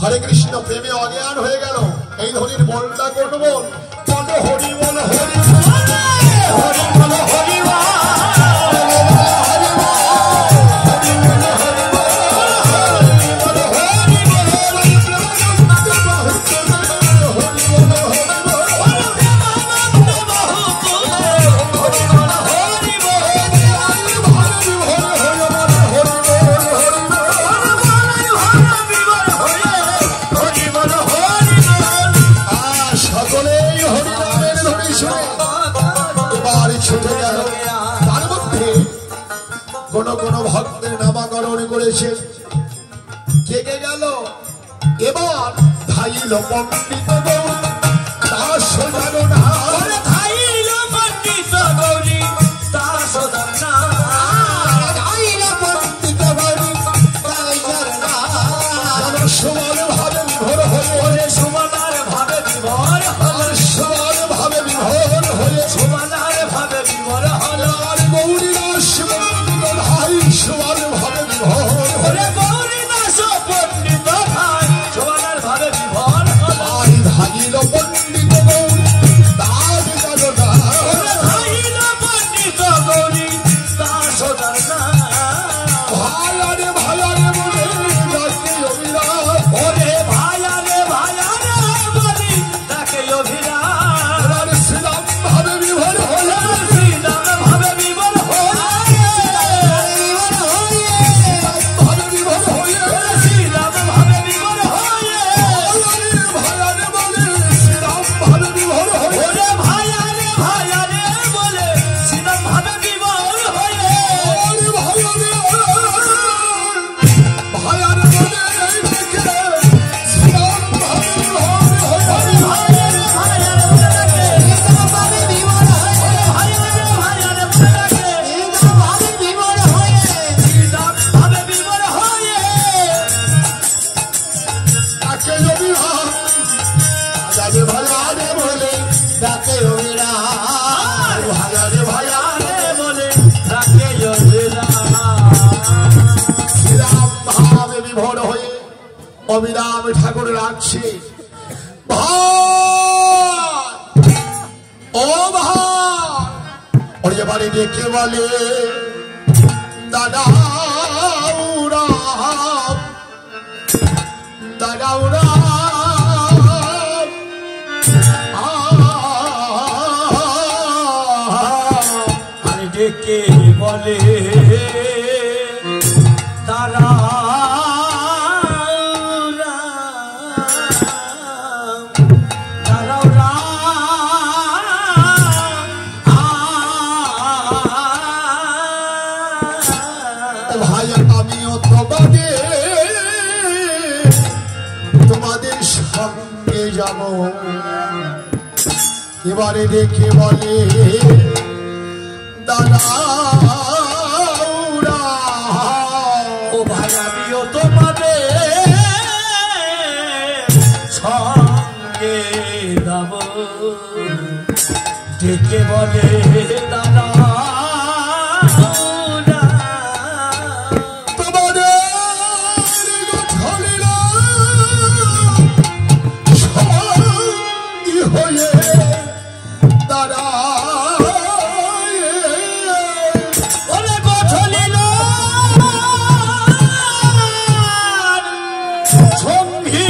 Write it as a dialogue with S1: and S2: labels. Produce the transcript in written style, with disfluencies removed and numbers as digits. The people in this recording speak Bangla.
S1: হরে কৃষ্ণ প্রেমে অজ্ঞান হয়ে গেল। এই হরির বলটা কোন বল? বল হরি বল হরি হরি বল হরি কোন ভক্তের নামাকরণ করেছে কে গেল। এবার ধাইল পণ্ডিত গৌর তার সোজানো না ধাইল পণ্ডিত গৌরী তার সোজানো ধাইল পণ্ডিত গৌরী সমান ভাবে বিভোর হয়ে সমানার ভাবে বিভোর হল সমান ভাবে বিভোর হয়ে সমানার ভাবে বিভোর হল গৌরী দাস ভাই সমান ভাবে বিভোর হলে গৌরী দাস পণ্ডিত ভাই সমানার ভাবে বিভোর হল ধাইল পণ্ডিত গৌরী তার জানা ধাইল পণ্ডিত গৌরী তার সোজানা ভাইয়ারে ভাইয়ারে বলে ডাকে অভিরাম ওরে ভাইয়ারে ভাইয়ারে বলি ডাকে অভিরাম শ্রীরাম ভাবে বিভোর হলে শ্রীরাম ভাবে বিভোর হলে ভাবে বিভোর হয়ে শ্রীরাম ভাবে বিভোর হয়ে ভাইয়ারে বলে শ্রীরাম ভাবে বিভোর হয়ে ওরে ভাইয়ারে ভাইয়ারে বলে শ্রীরাম ভাবে বিভোর হয়ে ওরে ভাইয়ারে ভাইয়ারে বলে ডেকে শ্রীরাম ভাবে বিভোর হয়ে ভাইয়ারে ভাইয়ারে বলে ডেকে শ্রীরাম ভাবে বিভোর হয়ে ভাইয়ারে ভাইয়ারে বলে ডেকে শ্রীরাম ভাবে বিভোর হয়ে শ্রীরাম ভাবে বিভোর হয়ে ডাকে অভিরাম ভাইয়ারে ভাইয়ারে বলে ডাকে অভিরাম ভাইয়ারে ভাইয়ারে বলে ডাকে অভিরাম শ্রীরাম ভাবে বিভোর হয়ে অভিরাম ঠাকুর রাখছে ভাই ও ভাই ওরে বাড়ি ডেকে বলে দাদাউরা দাদাউরা আরে ডেকে বলে তারা ভাই আমিও তোমাকে তোমাদের সঙ্গে যাব এবারে দেখে বলে দাদাউরা ও ভাই আমিও তোমাদের সঙ্গে যাব দেখে বলে দাদা সঙ্গী